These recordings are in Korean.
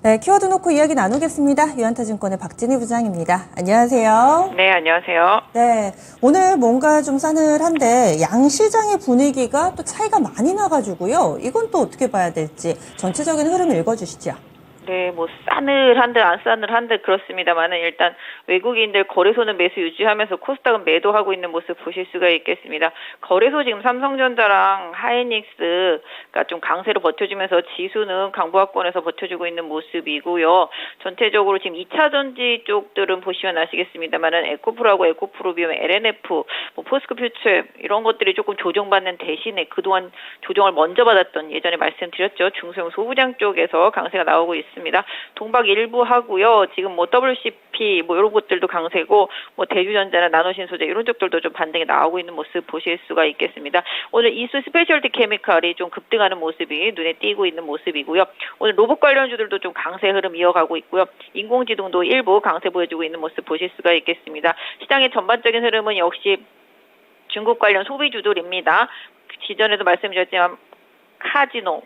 네, 키워드 놓고 이야기 나누겠습니다. 유한타증권의 박진희 부장입니다. 안녕하세요. 네, 안녕하세요. 네, 오늘 뭔가 좀 싸늘한데 양시장의 분위기가 또 차이가 많이 나가지고요. 이건 또 어떻게 봐야 될지 전체적인 흐름 읽어주시죠. 네, 뭐 싸늘한 듯 안 싸늘한 듯 그렇습니다만은 일단 외국인들 거래소는 매수 유지하면서 코스닥은 매도하고 있는 모습 보실 수가 있겠습니다. 거래소 지금 삼성전자랑 하이닉스가 좀 강세로 버텨주면서 지수는 강보합권에서 버텨주고 있는 모습이고요. 전체적으로 지금 2차 전지 쪽들은 보시면 아시겠습니다만은 에코프로하고 에코프로비움, LNF, 뭐 포스코 퓨처 이런 것들이 조금 조정받는 대신에 그동안 조정을 먼저 받았던 예전에 말씀드렸죠. 중소형 소부장 쪽에서 강세가 나오고 있습니다. 동박 일부 하고요. 지금 뭐 WCP 뭐 이런 것들도 강세고 뭐 대주전자나 나노신소재 이런 쪽들도 좀 반등이 나오고 있는 모습 보실 수가 있겠습니다. 오늘 이수 스페셜티 케미칼이 좀 급등하는 모습이 눈에 띄고 있는 모습이고요. 오늘 로봇 관련주들도 좀 강세 흐름 이어가고 있고요. 인공지능도 일부 강세 보여주고 있는 모습 보실 수가 있겠습니다. 시장의 전반적인 흐름은 역시 중국 관련 소비주들입니다. 지전에도 말씀드렸지만 카지노,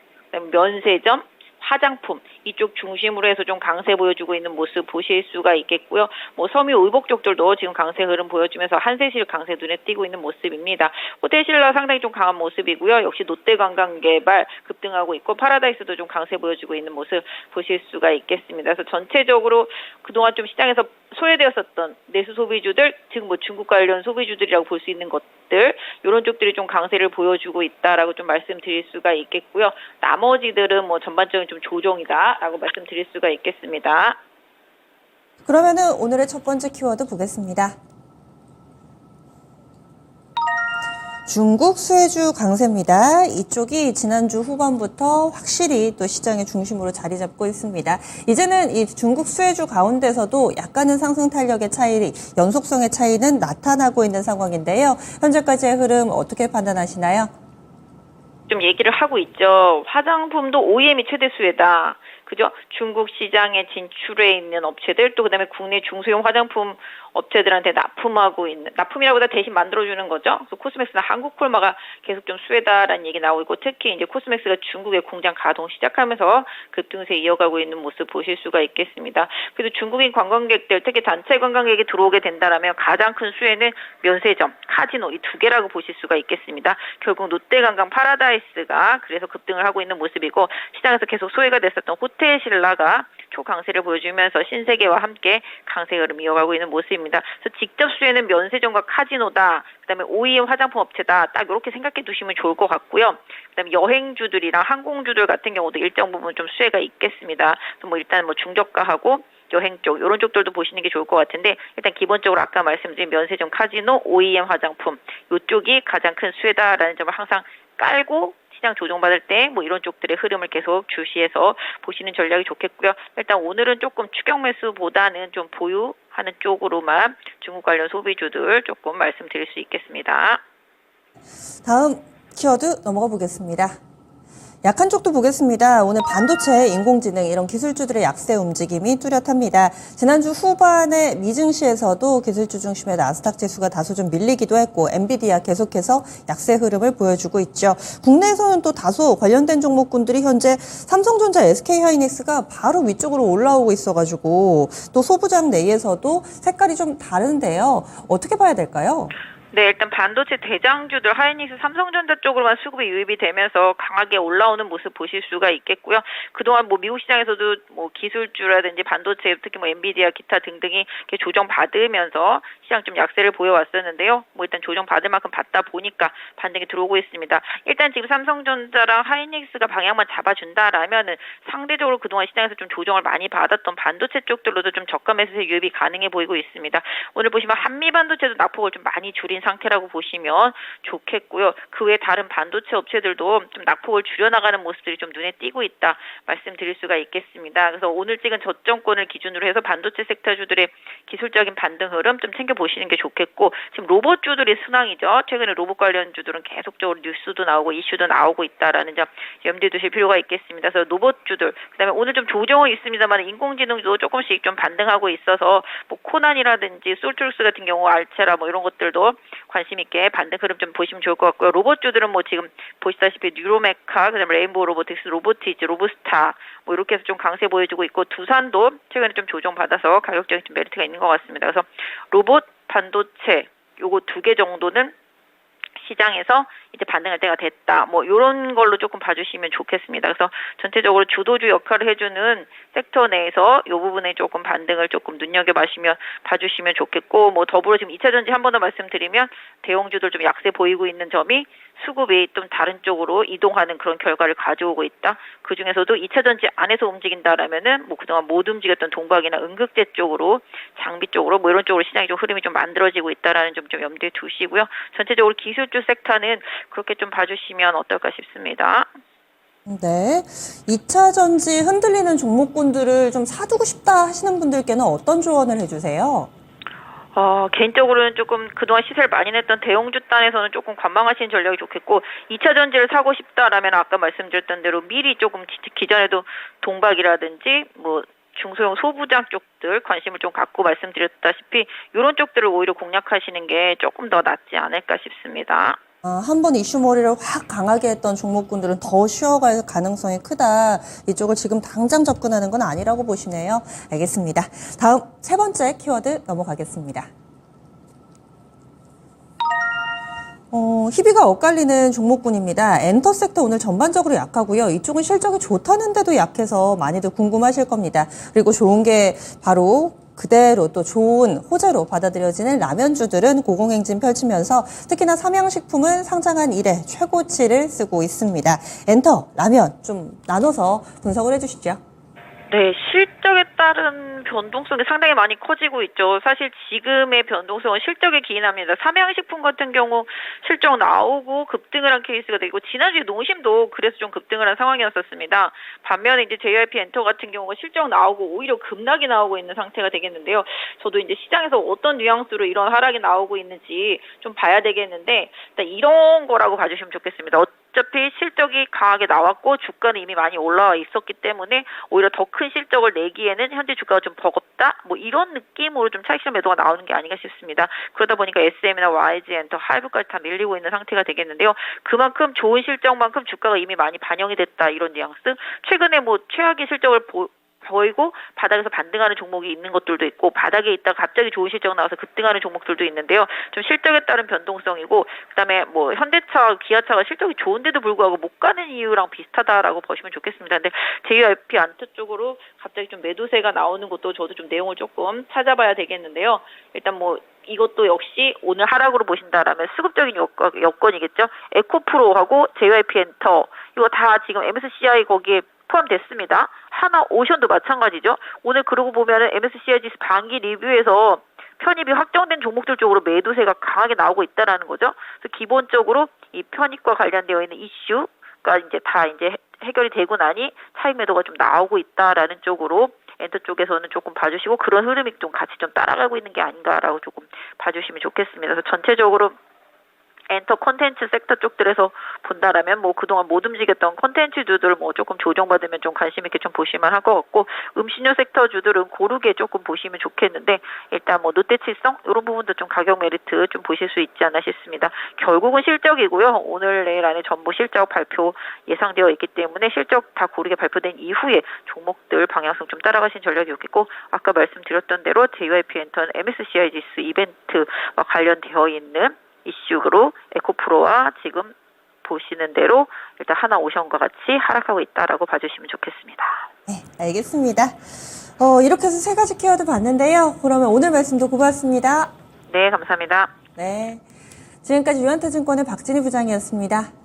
면세점, 화장품 이쪽 중심으로 해서 좀 강세 보여주고 있는 모습 보실 수가 있겠고요. 뭐 섬유 의복 쪽들도 지금 강세 흐름 보여주면서 한세실 강세 눈에 띄고 있는 모습입니다. 호텔신라 상당히 좀 강한 모습이고요. 역시 롯데관광개발 급등하고 있고 파라다이스도 좀 강세 보여주고 있는 모습 보실 수가 있겠습니다. 그래서 전체적으로 그동안 좀 시장에서 소외되었었던 내수 소비주들, 즉 뭐 중국 관련 소비주들이라고 볼 수 있는 것들 이런 쪽들이 좀 강세를 보여주고 있다라고 좀 말씀드릴 수가 있겠고요. 나머지들은 뭐 전반적인 좀 조정이다라고 말씀드릴 수가 있겠습니다. 그러면은 오늘의 첫 번째 키워드 보겠습니다. 중국 수혜주 강세입니다. 이쪽이 지난주 후반부터 확실히 또 시장의 중심으로 자리 잡고 있습니다. 이제는 이 중국 수혜주 가운데서도 약간은 상승 탄력의 차이, 연속성의 차이는 나타나고 있는 상황인데요. 현재까지의 흐름 어떻게 판단하시나요? 좀 얘기를 하고 있죠. 화장품도 OEM이 최대 수혜다. 그죠? 중국 시장에 진출해 있는 업체들 또 그다음에 국내 중소형 화장품 업체들한테 납품하고 있는 납품이라보다 대신 만들어주는 거죠. 그래서 코스맥스나 한국콜마가 계속 좀 수혜다라는 얘기 나오고 있고 특히 이제 코스맥스가 중국의 공장 가동 시작하면서 급등세 이어가고 있는 모습 보실 수가 있겠습니다. 그래도 중국인 관광객들 특히 단체 관광객이 들어오게 된다라면 가장 큰 수혜는 면세점, 카지노 이 두 개라고 보실 수가 있겠습니다. 결국 롯데관광 파라다이스가 그래서 급등을 하고 있는 모습이고 시장에서 계속 소외가 됐었던 호텔신라가 초강세를 보여주면서 신세계와 함께 강세 흐름 이어가고 있는 모습입니다. 그래서 직접 수혜는 면세점과 카지노다. 그다음에 OEM 화장품 업체다. 딱 이렇게 생각해 두시면 좋을 것 같고요. 그다음에 여행주들이랑 항공주들 같은 경우도 일정 부분 좀 수혜가 있겠습니다. 뭐 일단 뭐 중저가하고 여행 쪽 이런 쪽들도 보시는 게 좋을 것 같은데 일단 기본적으로 아까 말씀드린 면세점, 카지노, OEM 화장품 이쪽이 가장 큰 수혜다라는 점을 항상 깔고 시장 조정받을 때 뭐 이런 쪽들의 흐름을 계속 주시해서 보시는 전략이 좋겠고요. 일단 오늘은 조금 추격 매수보다는 좀 보유하는 쪽으로만 중국 관련 소비주들 조금 말씀드릴 수 있겠습니다. 다음 키워드 넘어가 보겠습니다. 약한 쪽도 보겠습니다. 오늘 반도체, 인공지능 이런 기술주들의 약세 움직임이 뚜렷합니다. 지난주 후반에 미증시에서도 기술주 중심의 나스닥 지수가 다소 좀 밀리기도 했고 엔비디아 계속해서 약세 흐름을 보여주고 있죠. 국내에서는 또 다소 관련된 종목군들이 현재 삼성전자, SK하이닉스가 바로 위쪽으로 올라오고 있어가지고 또 소부장 내에서도 색깔이 좀 다른데요. 어떻게 봐야 될까요? 네, 일단 반도체 대장주들 하이닉스, 삼성전자 쪽으로만 수급이 유입이 되면서 강하게 올라오는 모습 보실 수가 있겠고요. 그동안 뭐 미국 시장에서도 뭐 기술주라든지 반도체, 특히 뭐 엔비디아 기타 등등이 이렇게 조정받으면서 시장 좀 약세를 보여왔었는데요. 뭐 일단 조정받을 만큼 받다 보니까 반등이 들어오고 있습니다. 일단 지금 삼성전자랑 하이닉스가 방향만 잡아준다라면은 상대적으로 그동안 시장에서 좀 조정을 많이 받았던 반도체 쪽들로도 좀 저가 매수세 유입이 가능해 보이고 있습니다. 오늘 보시면 한미반도체도 낙폭을 좀 많이 줄인 상태라고 보시면 좋겠고요. 그 외에 다른 반도체 업체들도 좀 낙폭을 줄여나가는 모습들이 좀 눈에 띄고 있다 말씀드릴 수가 있겠습니다. 그래서 오늘 찍은 저점권을 기준으로 해서 반도체 섹터주들의 기술적인 반등 흐름 좀 챙겨보시는 게 좋겠고 지금 로봇주들이 순항이죠. 최근에 로봇 관련주들은 계속적으로 뉴스도 나오고 이슈도 나오고 있다라는 점 염두에 두실 필요가 있겠습니다. 그래서 로봇주들 그다음에 오늘 좀 조정은 있습니다만 인공지능도 조금씩 좀 반등하고 있어서 뭐 코난이라든지 솔트룩스 같은 경우 알체라 뭐 이런 것들도 관심 있게 반등 흐름 좀 보시면 좋을 것 같고요. 로봇주들은 뭐 지금 보시다시피 뉴로메카, 그다음에 레인보우 로보틱스, 로보티즈, 로보스타 뭐 이렇게 해서 좀 강세 보여주고 있고 두산도 최근에 좀 조정받아서 가격적인 좀 메리트가 있는 것 같습니다. 그래서 로봇, 반도체 요거 두 개 정도는 시장에서 이제 반등할 때가 됐다. 뭐 이런 걸로 조금 봐주시면 좋겠습니다. 그래서 전체적으로 주도주 역할을 해주는 섹터 내에서 이 부분에 조금 반등을 조금 봐주시면 좋겠고, 뭐 더불어 지금 2차전지 한 번 더 말씀드리면 대형주들 좀 약세 보이고 있는 점이 수급이 좀 다른 쪽으로 이동하는 그런 결과를 가져오고 있다. 그 중에서도 2차전지 안에서 움직인다라면은 뭐 그동안 못 움직였던 동박이나 음극재 쪽으로, 장비 쪽으로 뭐 이런 쪽으로 시장이 좀 흐름이 좀 만들어지고 있다라는 점 좀 염두에 두시고요. 전체적으로 기술주 섹터는 그렇게 좀 봐주시면 어떨까 싶습니다. 네. 2차 전지 흔들리는 종목군들을 좀 사두고 싶다 하시는 분들께는 어떤 조언을 해주세요? 개인적으로는 조금 그동안 시세를 많이 냈던 대형주 단에서는 조금 관망하시는 전략이 좋겠고, 2차 전지를 사고 싶다라면 아까 말씀드렸던 대로 미리 조금 기존에도 동박이라든지 뭐 중소형 소부장 쪽들 관심을 좀 갖고 말씀드렸다시피 이런 쪽들을 오히려 공략하시는 게 조금 더 낫지 않을까 싶습니다. 한번 이슈몰이를 확 강하게 했던 종목군들은 더 쉬어갈 가능성이 크다. 이쪽을 지금 당장 접근하는 건 아니라고 보시네요. 알겠습니다. 다음 세 번째 키워드 넘어가겠습니다. 희비가 엇갈리는 종목군입니다. 엔터 섹터 오늘 전반적으로 약하고요. 이쪽은 실적이 좋다는데도 약해서 많이들 궁금하실 겁니다. 그리고 좋은 게 바로 그대로 또 좋은 호재로 받아들여지는 라면주들은 고공행진 펼치면서 특히나 삼양식품은 상장한 이래 최고치를 쓰고 있습니다. 엔터, 라면 좀 나눠서 분석을 해주시죠. 네, 실적에 따른 변동성이 상당히 많이 커지고 있죠. 사실 지금의 변동성은 실적에 기인합니다. 삼양식품 같은 경우 실적 나오고 급등을 한 케이스가 되고, 지난주에 농심도 그래서 좀 급등을 한 상황이었었습니다. 반면에 이제 JYP 엔터 같은 경우가 실적 나오고 오히려 급락이 나오고 있는 상태가 되겠는데요. 저도 이제 시장에서 어떤 뉘앙스로 이런 하락이 나오고 있는지 좀 봐야 되겠는데, 일단 이런 거라고 봐주시면 좋겠습니다. 어차피 실적이 강하게 나왔고 주가는 이미 많이 올라와 있었기 때문에 오히려 더 큰 실적을 내기에는 현재 주가가 좀 버겁다, 뭐 이런 느낌으로 좀 차익실현 매도가 나오는 게 아닌가 싶습니다. 그러다 보니까 SM이나 YG 엔터, 하이브까지 다 밀리고 있는 상태가 되겠는데요. 그만큼 좋은 실적만큼 주가가 이미 많이 반영이 됐다, 이런 뉘앙스. 최근에 뭐 최악의 실적을 보이고 바닥에서 반등하는 종목이 있는 것들도 있고, 바닥에 있다가 갑자기 좋은 실적 나와서 급등하는 종목들도 있는데요. 좀 실적에 따른 변동성이고, 그다음에 뭐 현대차, 기아차가 실적이 좋은데도 불구하고 못 가는 이유랑 비슷하다라고 보시면 좋겠습니다. 근데 JYP 안트 쪽으로 갑자기 좀 매도세가 나오는 것도 저도 좀 내용을 조금 찾아봐야 되겠는데요. 일단 뭐 이것도 역시 오늘 하락으로 보신다라면 수급적인 여건이겠죠. 에코프로하고 JYP 엔터 이거 다 지금 MSCI 거기에 포함됐습니다. 하나 오션도 마찬가지죠. 오늘 그러고 보면은 MSCI 지수 반기 리뷰에서 편입이 확정된 종목들 쪽으로 매도세가 강하게 나오고 있다라는 거죠. 그래서 기본적으로 이 편입과 관련되어 있는 이슈가 이제 다 이제 해결이 되고 나니 차익 매도가 좀 나오고 있다라는 쪽으로 엔터 쪽에서는 조금 봐주시고, 그런 흐름이 좀 같이 좀 따라가고 있는 게 아닌가라고 조금 봐주시면 좋겠습니다. 그래서 전체적으로 엔터 콘텐츠 섹터 쪽들에서 본다라면 뭐 그동안 못 움직였던 콘텐츠주들 뭐 조금 조정받으면 좀 관심 있게 좀 보시면 할 것 같고, 음식료 섹터 주들은 고르게 조금 보시면 좋겠는데, 일단 뭐 롯데칠성 이런 부분도 좀 가격 메리트 좀 보실 수 있지 않나 싶습니다. 결국은 실적이고요. 오늘 내일 안에 전부 실적 발표 예상되어 있기 때문에 실적 다 고르게 발표된 이후에 종목들 방향성 좀 따라가신 전략이 좋겠고, 아까 말씀드렸던 대로 JYP 엔터는 MSCI 지수 이벤트와 관련되어 있는 이슈로 에코프로와 지금 보시는 대로 일단 하나 오션과 같이 하락하고 있다라고 봐주시면 좋겠습니다. 네, 알겠습니다. 이렇게 해서 세 가지 키워드 봤는데요. 그러면 오늘 말씀도 고맙습니다. 네, 감사합니다. 네, 지금까지 유한타증권의 박진희 부장이었습니다.